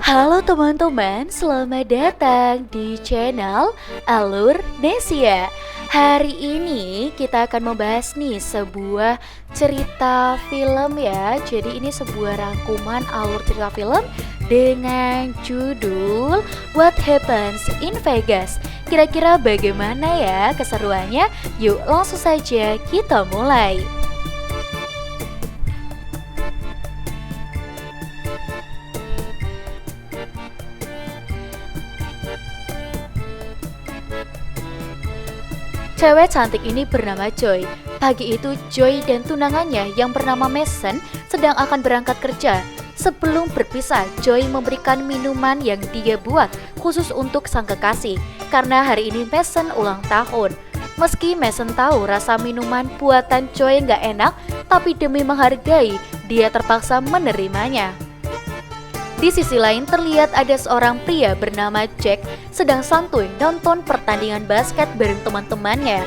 Halo teman-teman, selamat datang di channel Alur Nesia. Hari ini kita akan membahas nih sebuah cerita film ya. Jadi ini sebuah rangkuman alur cerita film dengan judul What Happens in Vegas. Kira-kira bagaimana ya keseruannya? Yuk langsung saja kita mulai. Cewek cantik ini bernama Joy. Pagi itu Joy dan tunangannya yang bernama Mason sedang akan berangkat kerja. Sebelum berpisah, Joy memberikan minuman yang dia buat khusus untuk sang kekasih karena hari ini Mason ulang tahun. Meski Mason tahu rasa minuman buatan Joy nggak enak, tapi demi menghargai, dia terpaksa menerimanya. Di sisi lain terlihat ada seorang pria bernama Jack sedang santuy nonton pertandingan basket bareng teman-temannya.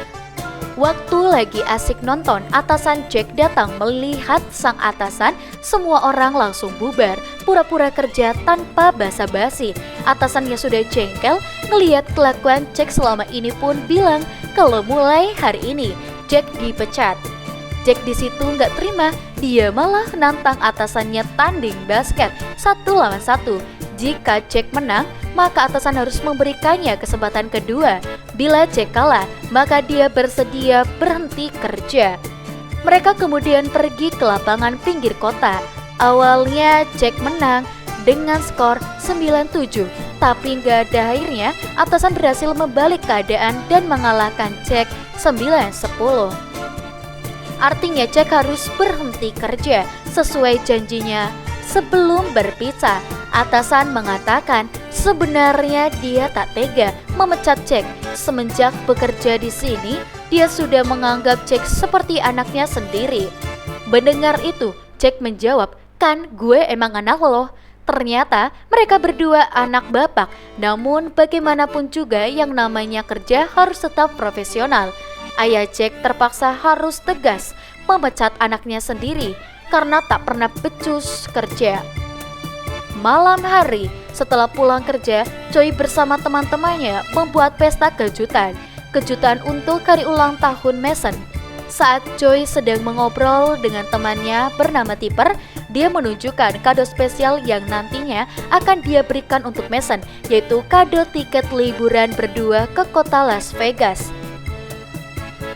Waktu lagi asik nonton, atasan Jack datang melihat sang atasan, semua orang langsung bubar, pura-pura kerja tanpa basa-basi. Atasan yang sudah jengkel ngelihat kelakuan Jack selama ini pun bilang kalau mulai hari ini Jack dipecat. Jack di situ nggak terima, dia malah nantang atasannya tanding basket 1 lawan 1. Jika Jack menang, maka atasan harus memberikannya kesempatan kedua. Bila Jack kalah, maka dia bersedia berhenti kerja. Mereka kemudian pergi ke lapangan pinggir kota. Awalnya Jack menang dengan skor 9-7, tapi nggak ada akhirnya atasan berhasil membalik keadaan dan mengalahkan Jack 9-10. Artinya Jack harus berhenti kerja sesuai janjinya. Sebelum berpisah, atasan mengatakan sebenarnya dia tak tega memecat Jack. Semenjak bekerja di sini, dia sudah menganggap Jack seperti anaknya sendiri. Mendengar itu, Jack menjawab, "Kan gue emang anak lo." Ternyata mereka berdua anak bapak, namun bagaimanapun juga yang namanya kerja harus tetap profesional. Ayah Jack terpaksa harus tegas memecat anaknya sendiri karena tak pernah becus kerja. Malam hari setelah pulang kerja, Joy bersama teman-temannya membuat pesta kejutan. Kejutan untuk hari ulang tahun Mason. Saat Joy sedang mengobrol dengan temannya bernama Tipper, dia menunjukkan kado spesial yang nantinya akan dia berikan untuk Mason, yaitu kado tiket liburan berdua ke kota Las Vegas.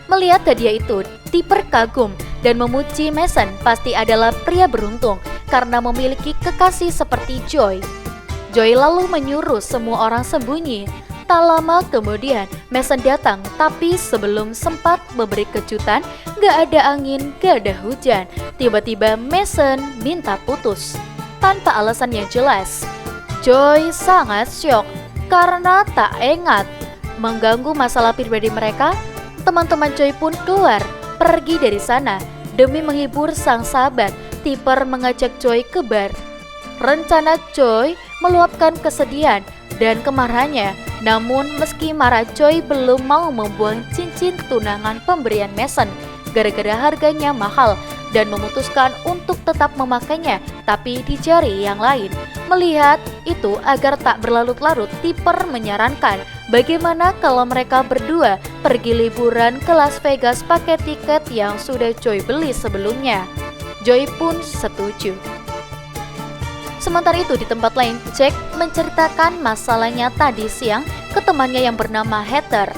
Melihat hadiah itu, Tipper kagum dan memuji Mason pasti adalah pria beruntung karena memiliki kekasih seperti Joy. Joy lalu menyuruh semua orang sembunyi. Tak lama kemudian, Mason datang, tapi sebelum sempat memberi kejutan, gak ada angin, gak ada hujan. Tiba-tiba Mason minta putus, tanpa alasan yang jelas. Joy sangat syok karena tak ingat mengganggu masalah pribadi mereka. Teman-teman Joy pun keluar, pergi dari sana. Demi menghibur sang sahabat, Tipper mengajak Joy ke bar. Rencana Joy meluapkan kesedihan dan kemarahannya. Namun meski marah, Joy belum mau membuang cincin tunangan pemberian Mason gara-gara harganya mahal dan memutuskan untuk tetap memakainya tapi di jari yang lain. Melihat itu agar tak berlarut-larut, Tipper menyarankan bagaimana kalau mereka berdua pergi liburan ke Las Vegas pakai tiket yang sudah Joy beli sebelumnya. Joy pun setuju. Sementara itu di tempat lain, Jack menceritakan masalahnya tadi siang ke temannya yang bernama Heather.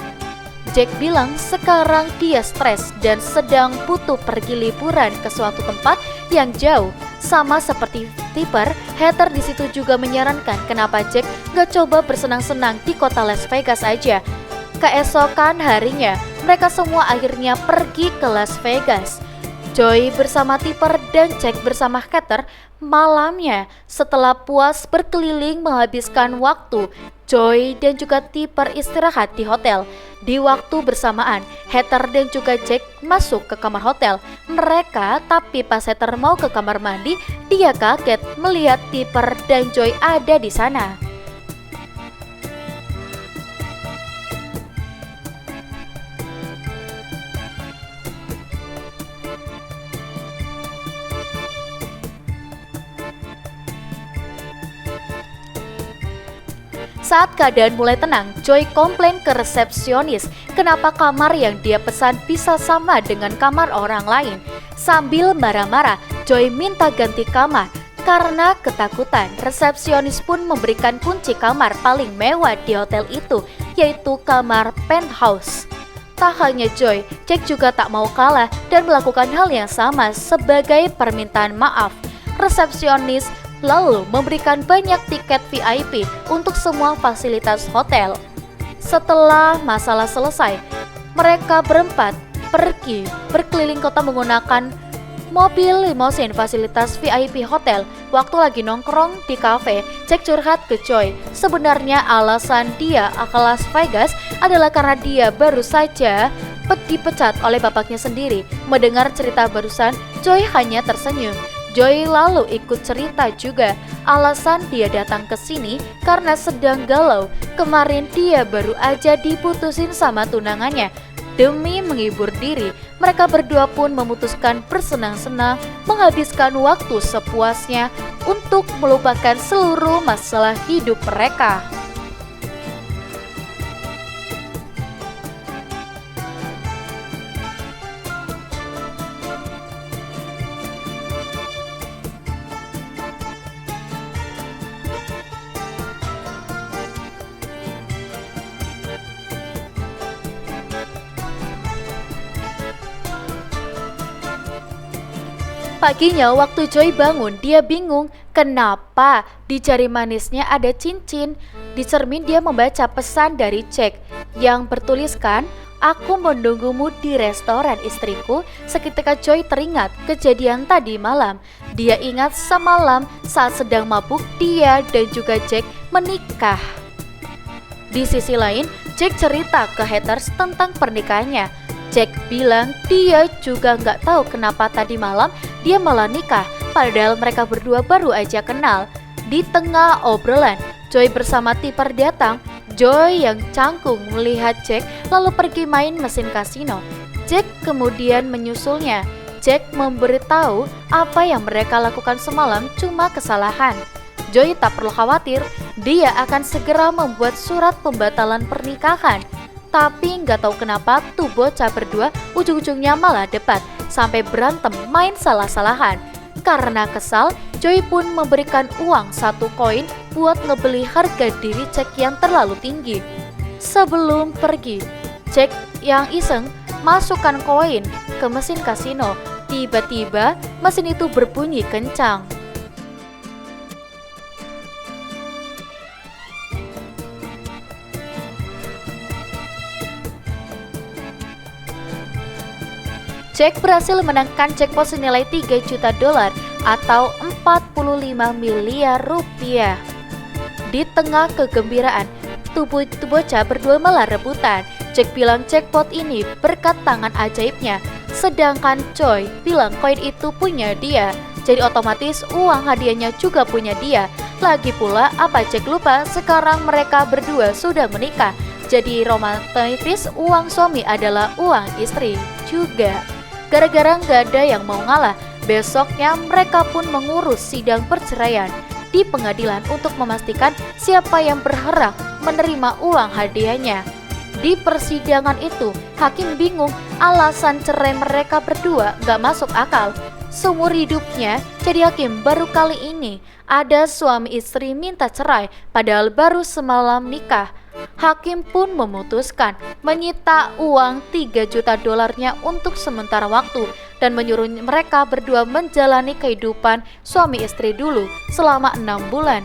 Jack bilang sekarang dia stres dan sedang butuh pergi liburan ke suatu tempat yang jauh. Sama seperti Tipper, Heather di situ juga menyarankan kenapa Jack gak coba bersenang-senang di kota Las Vegas aja. Keesokan harinya, mereka semua akhirnya pergi ke Las Vegas. Joy bersama Tipper dan Jack bersama Heather. Malamnya, setelah puas berkeliling menghabiskan waktu, Joy dan juga Tipper istirahat di hotel. Di waktu bersamaan, Heather dan juga Jack masuk ke kamar hotel mereka, tapi pas Heather mau ke kamar mandi, dia kaget melihat Tipper dan Joy ada di sana. Saat keadaan mulai tenang, Joy komplain ke resepsionis kenapa kamar yang dia pesan bisa sama dengan kamar orang lain. Sambil marah-marah, Joy minta ganti kamar. Karena ketakutan, resepsionis pun memberikan kunci kamar paling mewah di hotel itu, yaitu kamar penthouse. Tak hanya Joy, Jack juga tak mau kalah dan melakukan hal yang sama sebagai permintaan maaf. Resepsionis lalu memberikan banyak tiket VIP untuk semua fasilitas hotel. Setelah masalah selesai, mereka berempat pergi berkeliling kota menggunakan mobil limosin fasilitas VIP hotel. Waktu lagi nongkrong di kafe, Jack curhat ke Joy. Sebenarnya alasan dia ke Las Vegas adalah karena dia baru saja dipecat oleh bapaknya sendiri. Mendengar cerita barusan, Joy hanya tersenyum. Joy lalu ikut cerita juga. Alasan dia datang ke sini karena sedang galau. Kemarin dia baru aja diputusin sama tunangannya. Demi menghibur diri, mereka berdua pun memutuskan bersenang-senang, menghabiskan waktu sepuasnya untuk melupakan seluruh masalah hidup mereka. Paginya waktu Joy bangun, dia bingung kenapa di jari manisnya ada cincin. Di cermin dia membaca pesan dari Jack yang bertuliskan, "Aku menunggumu di restoran istriku." Seketika Joy teringat kejadian tadi malam. Dia ingat semalam saat sedang mabuk dia dan juga Jack menikah. Di sisi lain, Jack cerita ke haters tentang pernikahannya. Jack bilang dia juga nggak tahu kenapa tadi malam dia malah nikah, padahal mereka berdua baru aja kenal. Di tengah obrolan, Joy bersama tipper datang. Joy yang canggung melihat Jack lalu pergi main mesin kasino. Jack kemudian menyusulnya. Jack memberitahu apa yang mereka lakukan semalam cuma kesalahan. Joy tak perlu khawatir, dia akan segera membuat surat pembatalan pernikahan. Tapi nggak tahu kenapa tuh bocah berdua ujung-ujungnya malah debat sampai berantem main salah-salahan. Karena kesal, Joy pun memberikan uang 1 koin buat ngebeli harga diri Jack yang terlalu tinggi. Sebelum pergi, Jack yang iseng masukkan koin ke mesin kasino. Tiba-tiba mesin itu berbunyi kencang. Jack berhasil menangkan jackpot senilai 3 juta dolar atau 45 miliar rupiah. Di tengah kegembiraan, tubuh bocah berdua malah rebutan. Jack bilang jackpot ini berkat tangan ajaibnya, sedangkan Joy bilang koin itu punya dia. Jadi otomatis uang hadiahnya juga punya dia. Lagi pula apa Jack lupa sekarang mereka berdua sudah menikah. Jadi romantis uang suami adalah uang istri juga. Gara-gara nggak ada yang mau ngalah, besoknya mereka pun mengurus sidang perceraian di pengadilan untuk memastikan siapa yang berhak menerima uang hadiahnya. Di persidangan itu, hakim bingung alasan cerai mereka berdua nggak masuk akal. Seumur hidupnya jadi hakim baru kali ini ada suami istri minta cerai padahal baru semalam nikah. Hakim pun memutuskan menyita uang 3 juta dolarnya untuk sementara waktu dan menyuruh mereka berdua menjalani kehidupan suami istri dulu selama 6 bulan.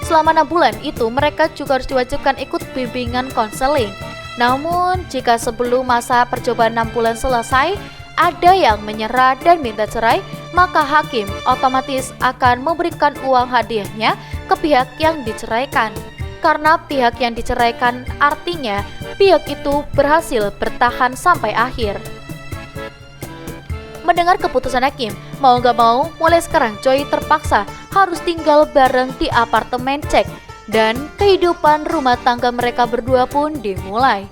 Selama 6 bulan itu mereka juga harus diwajibkan ikut bimbingan konseling. Namun jika sebelum masa percobaan 6 bulan selesai ada yang menyerah dan minta cerai, maka hakim otomatis akan memberikan uang hadiahnya ke pihak yang diceraikan. Karena pihak yang diceraikan artinya pihak itu berhasil bertahan sampai akhir. Mendengar keputusan hakim, mau gak mau mulai sekarang Joy terpaksa harus tinggal bareng di apartemen Jack dan kehidupan rumah tangga mereka berdua pun dimulai.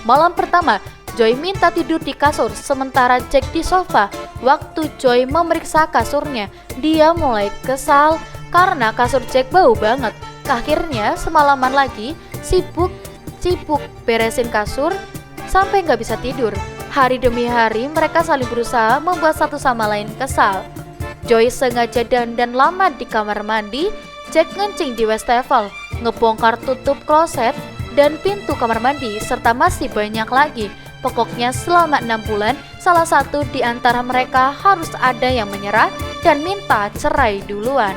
Malam pertama, Joy minta tidur di kasur sementara Jack di sofa. Waktu Joy memeriksa kasurnya, dia mulai kesal karena kasur Jack bau banget. Akhirnya semalaman lagi sibuk beresin kasur sampai nggak bisa tidur. Hari demi hari mereka saling berusaha membuat satu sama lain kesal. Joy sengaja dandan lama di kamar mandi, Jack ngencing di wastafel, ngebongkar tutup kloset dan pintu kamar mandi, serta masih banyak lagi. Pokoknya selama 6 bulan, salah satu di antara mereka harus ada yang menyerah dan minta cerai duluan.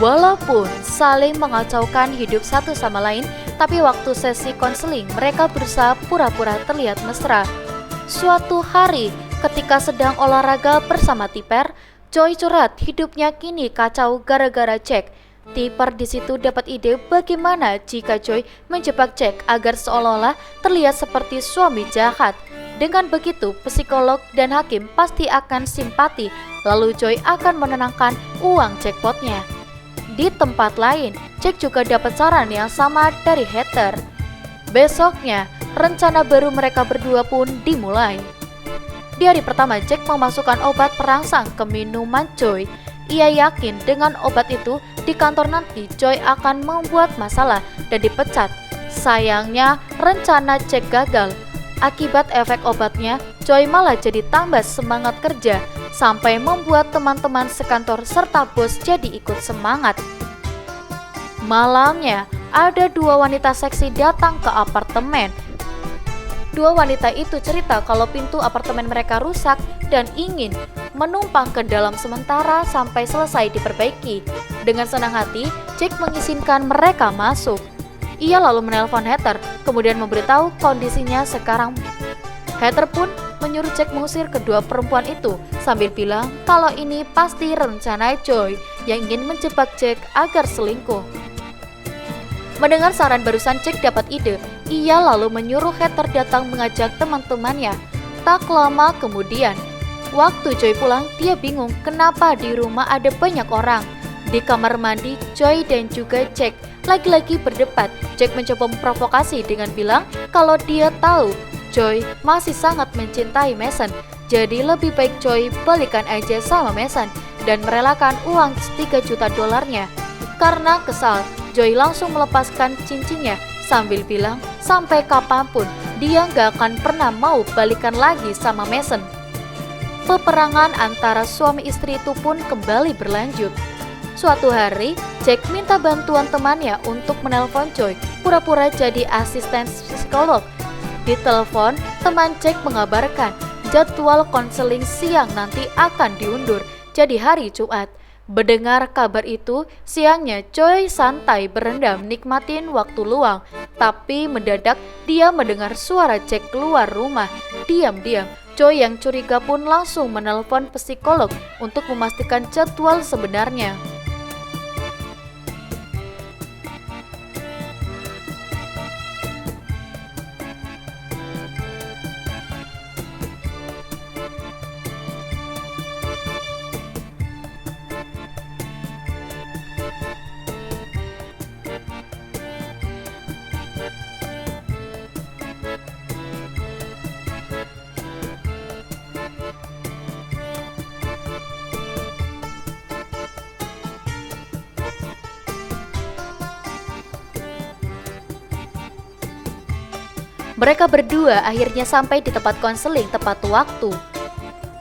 Walaupun saling mengacaukan hidup satu sama lain, tapi waktu sesi konseling mereka berusaha pura-pura terlihat mesra. Suatu hari, ketika sedang olahraga bersama Tipper, Joy curhat hidupnya kini kacau gara-gara Jack. Tipper di situ dapat ide bagaimana jika Joy menjebak Jack agar seolah-olah terlihat seperti suami jahat. Dengan begitu, psikolog dan hakim pasti akan simpati, lalu Joy akan menenangkan uang jackpotnya. Di tempat lain, Jack juga dapat saran yang sama dari Heather. Besoknya, rencana baru mereka berdua pun dimulai. Di hari pertama, Jack memasukkan obat perangsang ke minuman Joy. Ia yakin dengan obat itu di kantor nanti Joy akan membuat masalah dan dipecat. Sayangnya, rencana Jack gagal. Akibat efek obatnya, Joy malah jadi tambah semangat kerja, sampai membuat teman-teman sekantor serta bos jadi ikut semangat. Malamnya, ada 2 wanita seksi datang ke apartemen. 2 wanita itu cerita kalau pintu apartemen mereka rusak dan ingin menumpang ke dalam sementara sampai selesai diperbaiki. Dengan senang hati, Jack mengizinkan mereka masuk. Ia lalu menelpon Heather, kemudian memberitahu kondisinya sekarang. Heather pun menyuruh Jack mengusir kedua perempuan itu sambil bilang kalau ini pasti rencana Joy yang ingin menjebak Jack agar selingkuh. Mendengar saran barusan, Jack dapat ide. Ia lalu menyuruh Heather datang mengajak teman-temannya. Tak lama kemudian, waktu Joy pulang, dia bingung kenapa di rumah ada banyak orang. Di kamar mandi, Joy dan juga Jack lagi-lagi berdebat. Jack mencoba memprovokasi dengan bilang kalau dia tahu Joy masih sangat mencintai Mason, jadi lebih baik Joy balikan aja sama Mason dan merelakan uang 3 juta dolarnya. Karena kesal, Joy langsung melepaskan cincinnya sambil bilang sampai kapanpun dia gak akan pernah mau balikan lagi sama Mason. Peperangan antara suami istri itu pun kembali berlanjut. Suatu hari, Jack minta bantuan temannya untuk menelpon Joy, pura-pura jadi asisten psikolog. Di telepon, teman Jack mengabarkan jadwal konseling siang nanti akan diundur jadi hari Jumat. Mendengar kabar itu, siangnya Joy santai berendam nikmatin waktu luang. Tapi mendadak dia mendengar suara Jack keluar rumah. Diam-diam, Joy yang curiga pun langsung menelpon psikolog untuk memastikan jadwal sebenarnya. Mereka berdua akhirnya sampai di tempat konseling tepat waktu.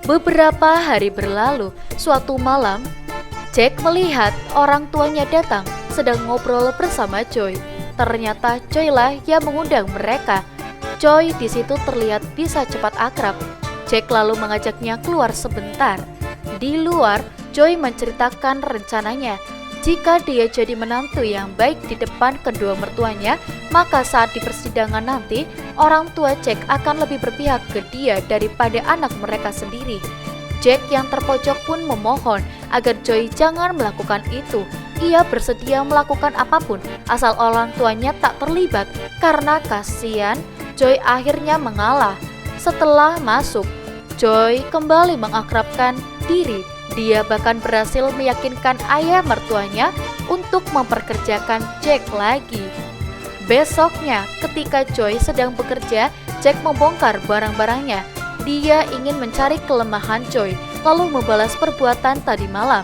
Beberapa hari berlalu, suatu malam, Jack melihat orang tuanya datang sedang ngobrol bersama Joy. Ternyata Joy lah yang mengundang mereka. Joy di situ terlihat bisa cepat akrab. Jack lalu mengajaknya keluar sebentar. Di luar, Joy menceritakan rencananya. Jika dia jadi menantu yang baik di depan kedua mertuanya, maka saat di persidangan nanti, orang tua Jack akan lebih berpihak ke dia daripada anak mereka sendiri. Jack yang terpojok pun memohon agar Joy jangan melakukan itu. Ia bersedia melakukan apapun asal orang tuanya tak terlibat. Karena kasihan, Joy akhirnya mengalah. Setelah masuk, Joy kembali mengakrabkan diri. Dia bahkan berhasil meyakinkan ayah mertuanya untuk memperkerjakan Jack lagi. Besoknya, ketika Joy sedang bekerja, Jack membongkar barang-barangnya. Dia ingin mencari kelemahan Joy, lalu membalas perbuatan tadi malam.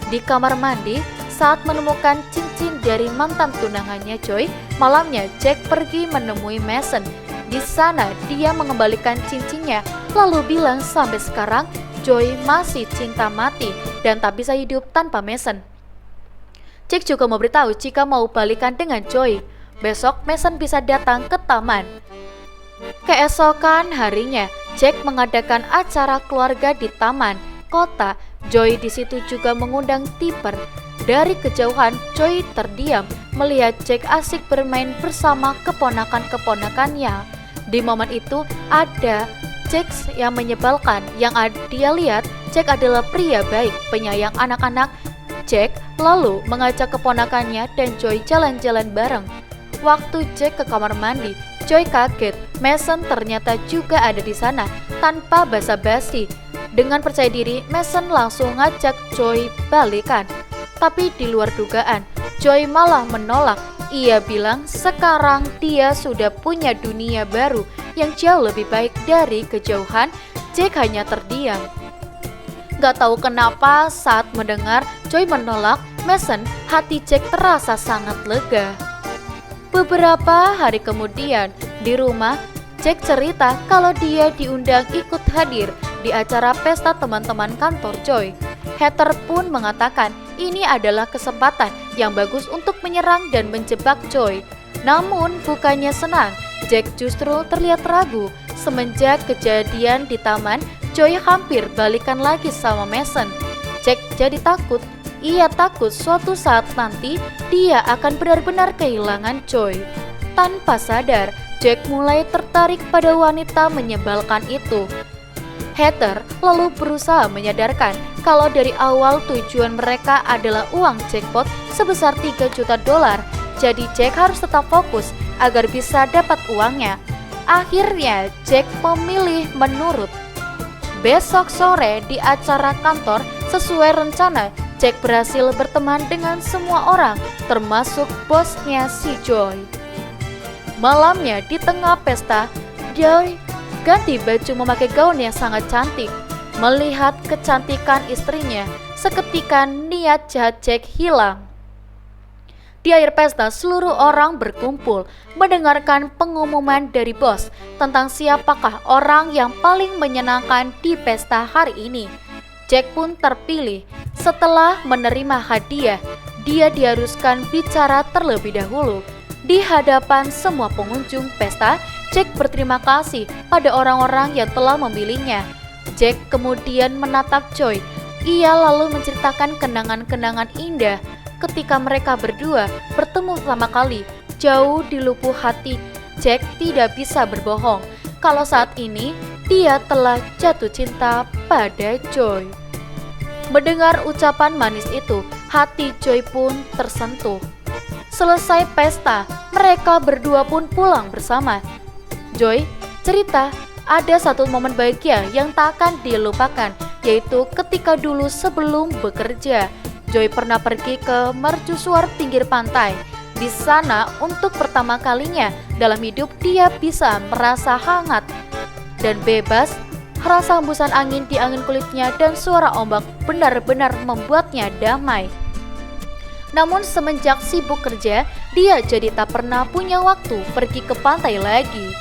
Di kamar mandi, saat menemukan cincin dari mantan tunangannya Joy, malamnya Jack pergi menemui Mason. Di sana, dia mengembalikan cincinnya, lalu bilang sampai sekarang Joy masih cinta mati dan tak bisa hidup tanpa Mason. Jack juga memberitahu jika mau balikan dengan Joy, besok Mason bisa datang ke taman. Keesokan harinya, Jack mengadakan acara keluarga di taman kota. Joy di situ juga mengundang Tipper. Dari kejauhan, Joy terdiam melihat Jack asik bermain bersama keponakan-keponakannya. Di momen itu ada Jack yang menyebalkan. Yang dia lihat, Jack adalah pria baik, penyayang anak-anak. Jack lalu mengajak keponakannya dan Joy jalan-jalan bareng. Waktu Jack ke kamar mandi, Joy kaget. Mason ternyata juga ada di sana. Tanpa basa-basi, dengan percaya diri, Mason langsung ngajak Joy balikan. Tapi di luar dugaan, Joy malah menolak. Ia bilang sekarang dia sudah punya dunia baru yang jauh lebih baik. Dari kejauhan, Jack hanya terdiam. Gak tahu kenapa saat mendengar Joy menolak Mason, hati Jack terasa sangat lega. Beberapa hari kemudian, di rumah, Jack cerita kalau dia diundang ikut hadir di acara pesta teman-teman kantor Joy. Heather pun mengatakan ini adalah kesempatan yang bagus untuk menyerang dan menjebak Joy. Namun bukannya senang, Jack justru terlihat ragu. Semenjak kejadian di taman, Joy hampir balikan lagi sama Mason. Jack jadi takut. Ia takut suatu saat nanti dia akan benar-benar kehilangan Joy. Tanpa sadar, Jack mulai tertarik pada wanita menyebalkan itu. Heather lalu berusaha menyadarkan kalau dari awal tujuan mereka adalah uang jackpot sebesar $3 juta. Jadi Jack harus tetap fokus agar bisa dapat uangnya. Akhirnya Jack memilih menurut. Besok sore di acara kantor, sesuai rencana, Jack berhasil berteman dengan semua orang, termasuk bosnya si Joy. Malamnya di tengah pesta, Joy ganti baju memakai gaun yang sangat cantik. Melihat kecantikan istrinya, seketika niat jahat Jack hilang. Di akhir pesta, seluruh orang berkumpul mendengarkan pengumuman dari bos tentang siapakah orang yang paling menyenangkan di pesta hari ini. Jack pun terpilih. Setelah menerima hadiah, dia diharuskan bicara terlebih dahulu. Di hadapan semua pengunjung pesta, Jack berterima kasih pada orang-orang yang telah memilihnya. Jack kemudian menatap Joy. Ia lalu menceritakan kenangan-kenangan indah ketika mereka berdua bertemu pertama kali. Jauh di lubuk hati, Jack tidak bisa berbohong kalau saat ini dia telah jatuh cinta pada Joy. Mendengar ucapan manis itu, hati Joy pun tersentuh. Selesai pesta, mereka berdua pun pulang bersama. Joy cerita ada satu momen bahagia yang tak akan dilupakan, yaitu ketika dulu sebelum bekerja, Joy pernah pergi ke mercusuar pinggir pantai. Di sana untuk pertama kalinya dalam hidup dia bisa merasa hangat dan bebas. Rasa hembusan angin di angin kulitnya dan suara ombak benar-benar membuatnya damai. Namun semenjak sibuk kerja, dia jadi tak pernah punya waktu pergi ke pantai lagi.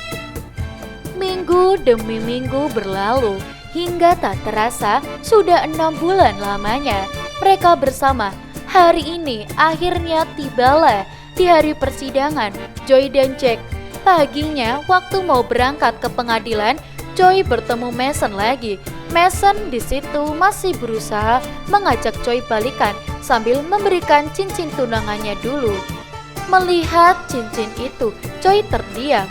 Minggu demi minggu berlalu, hingga tak terasa sudah 6 bulan lamanya mereka bersama. Hari ini akhirnya tibalah di hari persidangan Joy dan Jack. Paginya waktu mau berangkat ke pengadilan, Joy bertemu Mason lagi. Mason di situ masih berusaha mengajak Joy balikan sambil memberikan cincin tunangannya dulu. Melihat cincin itu, Joy terdiam.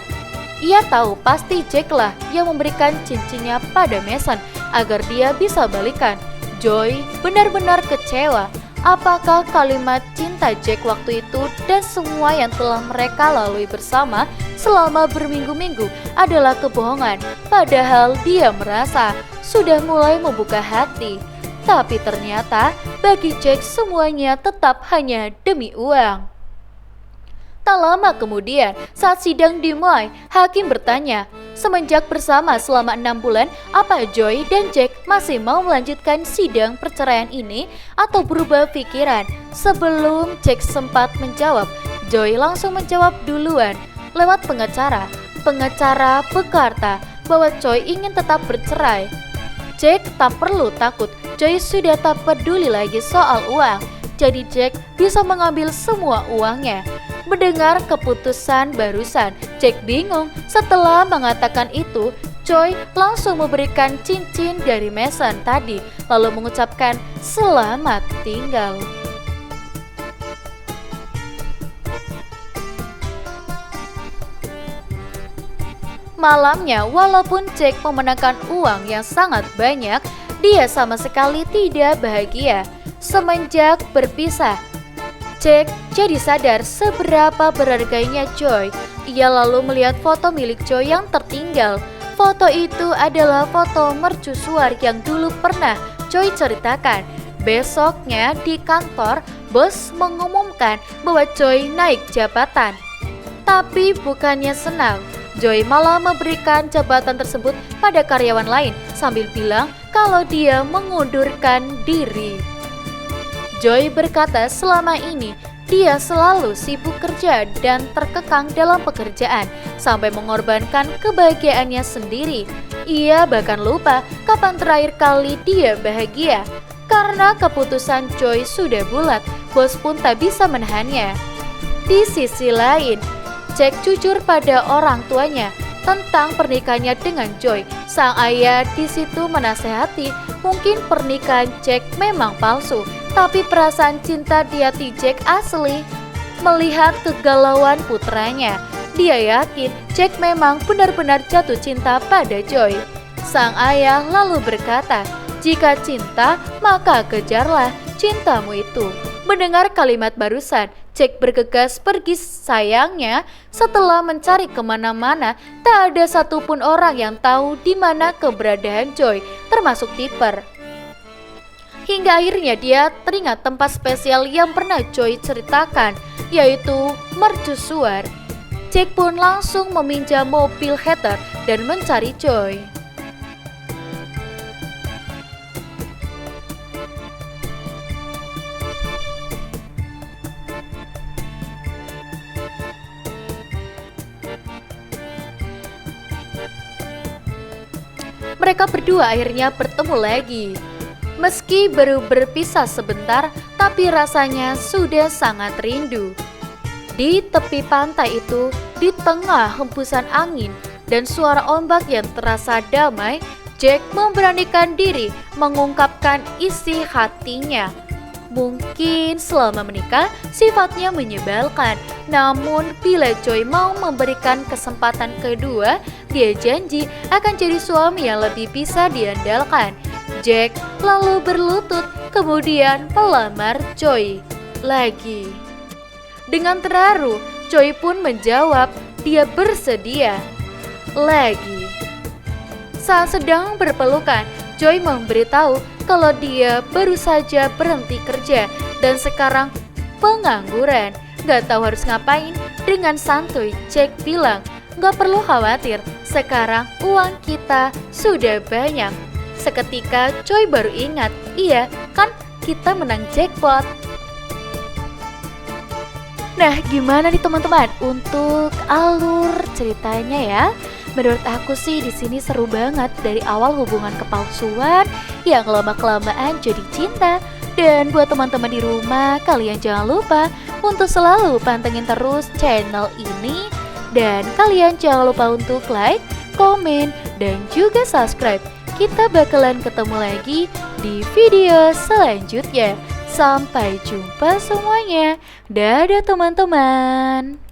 Ia tahu pasti Jack lah yang memberikan cincinnya pada Mason. agar dia bisa balikan. Joy benar-benar kecewa. Apakah kalimat cinta Jack waktu itu dan semua yang telah mereka lalui bersama selama berminggu-minggu adalah kebohongan, padahal dia merasa sudah mulai membuka hati. Tapi ternyata bagi Jack semuanya tetap hanya demi uang. Tak lama kemudian, saat sidang dimulai, hakim bertanya, semenjak bersama selama 6 bulan, apa Joy dan Jack masih mau melanjutkan sidang perceraian ini atau berubah pikiran? Sebelum Jack sempat menjawab, Joy langsung menjawab duluan lewat pengacara. Pengacara berkata bahwa Joy ingin tetap bercerai. Jack tak perlu takut, Joy sudah tak peduli lagi soal uang. Jadi Jack bisa mengambil semua uangnya. Mendengar keputusan barusan, Jack bingung. Setelah mengatakan itu, Joy langsung memberikan cincin dari Mason tadi, lalu mengucapkan selamat tinggal. Malamnya, walaupun Jack memenangkan uang yang sangat banyak, dia sama sekali tidak bahagia. Semenjak berpisah, Jack jadi sadar seberapa berharganya Joy. Ia lalu melihat foto milik Joy yang tertinggal. Foto itu adalah foto mercusuar yang dulu pernah Joy ceritakan. Besoknya di kantor, bos mengumumkan bahwa Joy naik jabatan. Tapi bukannya senang, Joy malah memberikan jabatan tersebut pada karyawan lain sambil bilang kalau dia mengundurkan diri. Joy berkata selama ini dia selalu sibuk kerja dan terkekang dalam pekerjaan sampai mengorbankan kebahagiaannya sendiri. Ia bahkan lupa kapan terakhir kali dia bahagia. Karena keputusan Joy sudah bulat, bos pun tak bisa menahannya. Di sisi lain, Jack jujur pada orang tuanya tentang pernikahannya dengan Joy. Sang ayah di situ menasehati, mungkin pernikahan Jack memang palsu, tapi perasaan cinta di hati Jack asli. Melihat kegalauan putranya, dia yakin Jack memang benar-benar jatuh cinta pada Joy. Sang ayah lalu berkata, jika cinta, maka kejarlah cintamu itu. Mendengar kalimat barusan, Jack bergegas pergi. Sayangnya, setelah mencari kemana-mana, tak ada satupun orang yang tahu di mana keberadaan Joy, termasuk Tipper. Hingga akhirnya dia teringat tempat spesial yang pernah Joy ceritakan, yaitu mercusuar. Jack pun langsung meminjam mobil Heather dan mencari Joy. Mereka berdua akhirnya bertemu lagi. Meski baru berpisah sebentar, tapi rasanya sudah sangat rindu. Di tepi pantai itu, di tengah hembusan angin dan suara ombak yang terasa damai, Jack memberanikan diri mengungkapkan isi hatinya. Mungkin selama menikah sifatnya menyebalkan, namun bila Joy mau memberikan kesempatan kedua, dia janji akan jadi suami yang lebih bisa diandalkan. Jack lalu berlutut, kemudian melamar Joy lagi. Dengan terharu, Joy pun menjawab dia bersedia lagi. Saat sedang berpelukan, Joy memberitahu kalau dia baru saja berhenti kerja dan sekarang pengangguran, gak tahu harus ngapain. Dengan santuy, Jack bilang, gak perlu khawatir, sekarang uang kita sudah banyak. Seketika Joy baru ingat, iya kan kita menang jackpot. Nah, gimana nih teman-teman untuk alur ceritanya ya? Menurut aku sih di sini seru banget, dari awal hubungan kepalsuan yang lama-kelamaan jadi cinta. Dan buat teman-teman di rumah, kalian jangan lupa untuk selalu pantengin terus channel ini. Dan kalian jangan lupa untuk like, komen, dan juga subscribe. Kita bakalan ketemu lagi di video selanjutnya. Sampai jumpa semuanya. Dadah teman-teman.